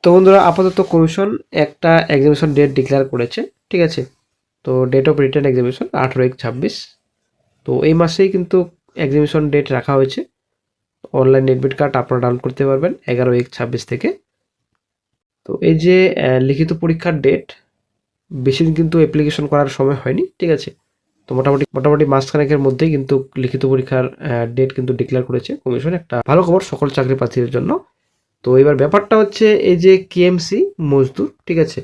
তো বন্ধুরা আপাতত কমিশন একটা এক্সামিনেশন ডেট ডিক্লেয়ার করেছে, ঠিক আছে। তো ডেট অফ রিটার্ন এক্সামিনেশন 18/1/26। তো এই মাসেই কিন্তু এক্সামিনেশন ডেট রাখা হয়েছে। অনলাইন এডমিট কার্ড আপনারা ডাউনলোড করতে পারবেন 11/1/26 থেকে। তো এই যে লিখিত পরীক্ষার ডেট, বেশি দিন কিন্তু অ্যাপ্লিকেশন করার সময় হয়নি, ঠিক আছে। তো মোটামুটি মাসখানেকের মধ্যেই কিন্তু লিখিত পরীক্ষার ডেট কিন্তু ডিক্লেয়ার করেছে কমিশন। একটা ভালো খবর সকল চাকরি প্রার্থীদের জন্য। তো এবার ব্যাপারটা হচ্ছে এই যে কেএমসি মজদুর, ঠিক আছে,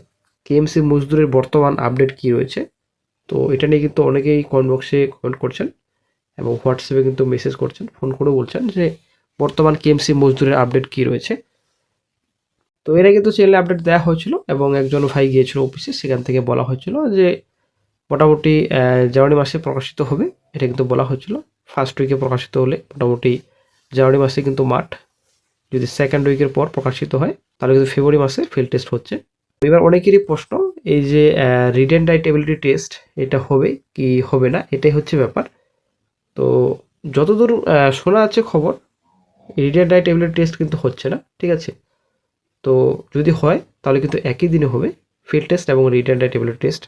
কেএমসি মজদুরের বর্তমান আপডেট কি রয়েছে। তো এটা নিয়ে কিন্তু অনেকেই কমেন্ট বক্সে কমেন্ট করছেন এবং হোয়াটসঅ্যাপে কিন্তু মেসেজ করছেন, ফোন করেও বলছেন যে বর্তমান কেএমসি মজদুরের আপডেট কি রয়েছে। তো এর আগে তো চ্যানেলে আপডেট দেওয়া হয়েছিল এবং একজন ভাই গিয়েছিল অফিসে, সেখান থেকে বলা হয়েছিল যে মোটামুটি জানুয়ারি মাসে প্রকাশিত হবে, এটা কিন্তু বলা হয়েছিল। ফার্স্ট উইকে প্রকাশিত হলে মোটামুটি জানুয়ারি মাসে কিন্তু মাঠ, যদি সেকেন্ড উইকের পর প্রকাশিত হয় তাহলে কিন্তু ফেব্রুয়ারি মাসে ফিল্ড টেস্ট হচ্ছে। এবার অনেকেরই প্রশ্ন, এই যে রিটেন রাইট এবিলিটি টেস্ট এটা হবে কি হবে না, এটাই হচ্ছে ব্যাপার। তো যতদূর শোনা আছে খবর, রিটেন রাইট এবিলিটি টেস্ট কিন্তু হচ্ছে না, ঠিক আছে। তো যদি হয় তাহলে কিন্তু একই দিনে হবে ফিল্ড টেস্ট এবং রিটেন রাইট এবিলিটি টেস্ট,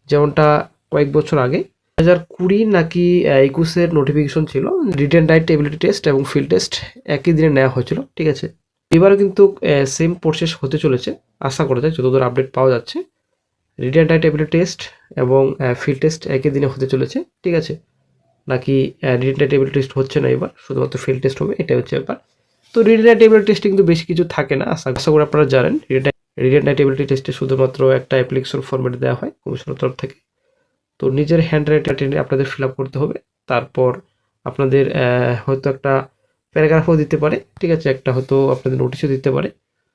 যেমনটা কয়েক বছর আগে 2020 নাকি 21-এর নোটিফিকেশন ছিল, রিটেন রাইট এবিলিটি টেস্ট এবং ফিল্ড টেস্ট একই দিনে নেওয়া হয়েছিল, ঠিক আছে। এবারও কিন্তু সেম প্রসেস হতে চলেছে আশা করা যায়, যতদূর আপডেট পাওয়া যাচ্ছে। রিটেন রাইট এবিলিটি টেস্ট এবং ফিল্ড টেস্ট একই দিনে হতে চলেছে, ঠিক আছে। নাকি রিটেন রাইট এবিলিটি টেস্ট হচ্ছে না, এবার শুধুমাত্র ফিল্ড টেস্ট হবে, এটাই হচ্ছে ব্যাপার। তো রিটেন রাইট এবিলিটি টেস্টে কিন্তু বেশি কিছু থাকে না, আশা করি আপনারা জানেন। রিটেন রাইট এবিলিটি টেস্টে শুধুমাত্র একটা অ্যাপ্লিকেশন ফরম্যাট দেওয়া হয় কমিশনের তরফ থেকে। তো নিজের হ্যান্ড রাইটিং আপনাদের ফিল আপ করতে হবে। তারপর আপনাদের হয়তো একটা প্যারাগ্রাফও দিতে পারে, ঠিক আছে, একটা হয়তো আপনাদের নোটিশও দিতে পারে,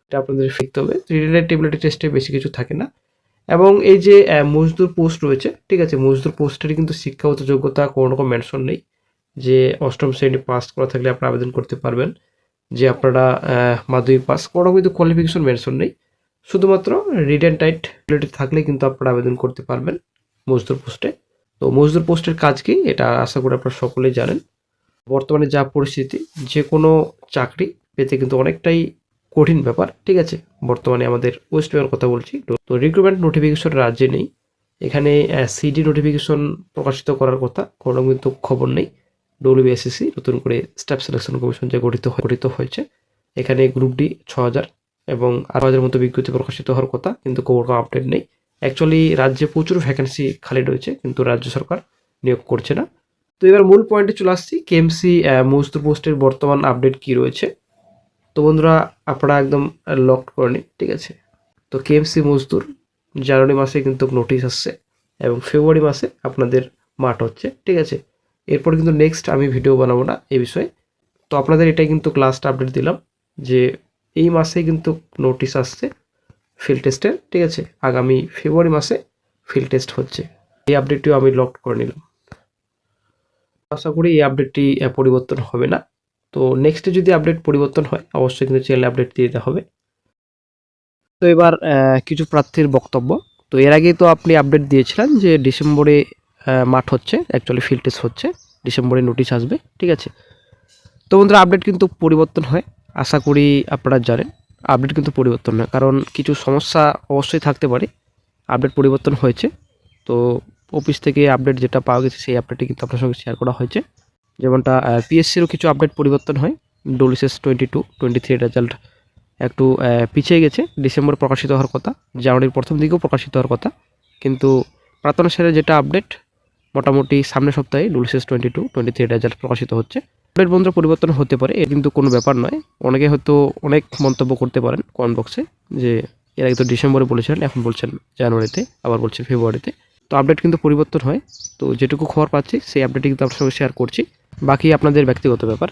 এটা আপনাদের শিখতে হবে। রিলেটেবিলিটি টেস্টে বেশি কিছু থাকে না। এবং এই যে মজদুর পোস্ট রয়েছে, ঠিক আছে, মজদুর পোস্টেরই কিন্তু শিক্ষাগত যোগ্যতা কোনো রকম মেনশন নেই যে অষ্টম শ্রেণী পাস করা থাকলে আপনারা আবেদন করতে পারবেন, যে আপনারা মাধ্যমিক পাস, কোনো রকম কিন্তু কোয়ালিফিকেশন মেনশন নেই। শুধুমাত্র রিটেন টাইট থাকলে কিন্তু আপনারা আবেদন করতে পারবেন মজদুর পোস্টে। তো মজদুর পোস্টের কাজ কি, এটা আশা করি আপনারা সকলেই জানেন। বর্তমানে যা পরিস্থিতি, যে কোনো চাকরি পেতে কিন্তু অনেকটাই কঠিন ব্যাপার, ঠিক আছে। বর্তমানে আমাদের ওয়েস্ট বেঙ্গল কথা বলছি, তো রিক্রুটমেন্ট নোটিফিকেশন রাজ্যে নেই। এখানে সিডি নোটিফিকেশন প্রকাশিত করার কথা, কোনো কিন্তু খবর নেই। ডব্লিউবিএসএসসি নতুন করে স্টাফ সিলেকশন কমিশন যে গঠিত হয়েছে, এখানে গ্রুপ ডি 6000 এবং 8000 মতো বিজ্ঞপ্তি প্রকাশিত হওয়ার কথা, কিন্তু কোনো আপডেট নেই। অ্যাকচুয়ালি রাজ্যে প্রচুর ভ্যাকেন্সি খালি রয়েছে, কিন্তু রাজ্য সরকার নিয়োগ করছে না। তো এবার মূল পয়েন্টে চলে আসছি, কেএমসি মজদুর পোস্টের বর্তমান আপডেট কি রয়েছে। তো বন্ধুরা আপনারা একদম লক করে নিন, ঠিক আছে। তো কেএমসি মজদুর জানুয়ারি মাসে কিন্তু নোটিশ আসছে এবং ফেব্রুয়ারি মাসে আপনাদের মাঠ হচ্ছে, ঠিক আছে। এরপর কিন্তু নেক্সট আমি ভিডিও বানাবো না এই বিষয়ে। তো আপনাদের এটাই কিন্তু লাস্ট আপডেট দিলাম যে এই মাসে কিন্তু নোটিশ আসছে ফিল্ড টেস্টের, ঠিক আছে। আগামী ফেব্রুয়ারি মাসে ফিল্ড টেস্ট হচ্ছে। এই আপডেটটিও আমি লক করে নিলাম। আশা করি এই আপডেটটি পরিবর্তন হবে না। তো নেক্সটে যদি আপডেট পরিবর্তন হয় অবশ্যই কিন্তু চ্যানেলে আপডেট দিয়ে দিতে হবে। তো এবার কিছু প্রার্থীর বক্তব্য। তো এর আগেই তো আপনি আপডেট দিয়েছিলেন যে ডিসেম্বরে মাঠ হচ্ছে, অ্যাকচুয়ালি ফিল্ড টেস্ট হচ্ছে, ডিসেম্বরে নোটিশ আসবে, ঠিক আছে। তো বন্ধুরা আপডেট কিন্তু পরিবর্তন হয়, আশা করি আপনারা জানেন। আপডেট কিন্তু পরিবর্তন হয়, কারণ কিছু সমস্যা অবশ্যই থাকতে পারে। আপডেট পরিবর্তন হয়েছে, তো অফিস থেকে আপডেট যেটা পাওয়া গেছে সেই আপডেটটি কিন্তু আপনার সঙ্গে শেয়ার করা হয়েছে। যেমনটা পিএসসিরও কিছু আপডেট পরিবর্তন হয়। ডব্লিউবিসিএস 22-23 রেজাল্ট একটু পিছিয়ে গেছে, ডিসেম্বরে প্রকাশিত হওয়ার কথা, জানুয়ারির প্রথম দিকেও প্রকাশিত হওয়ার কথা, কিন্তু প্রাক্তন সালের যেটা আপডেট মোটামুটি সামনের সপ্তাহে ডব্লিউবিসিএস 22-23 রেজাল্ট প্রকাশিত হচ্ছে। আপডেট বন্ধুরা পরিবর্তন হতে পারে, এ কিন্তু কোনো ব্যাপার নয়। অনেকে হয়তো অনেক মন্তব্য করতে পারেন কমেন্ট বক্সে যে এর আগে তো ডিসেম্বরে বলেছিলেন, এখন বলছেন জানুয়ারিতে, আবার বলছেন ফেব্রুয়ারিতে। তো আপডেট কিন্তু পরিবর্তন হয়। তো যেটুকু খবর পাচ্ছি সেই আপডেটটি কিন্তু আপনার সঙ্গে শেয়ার করছি, বাকি আপনাদের ব্যক্তিগত ব্যাপার।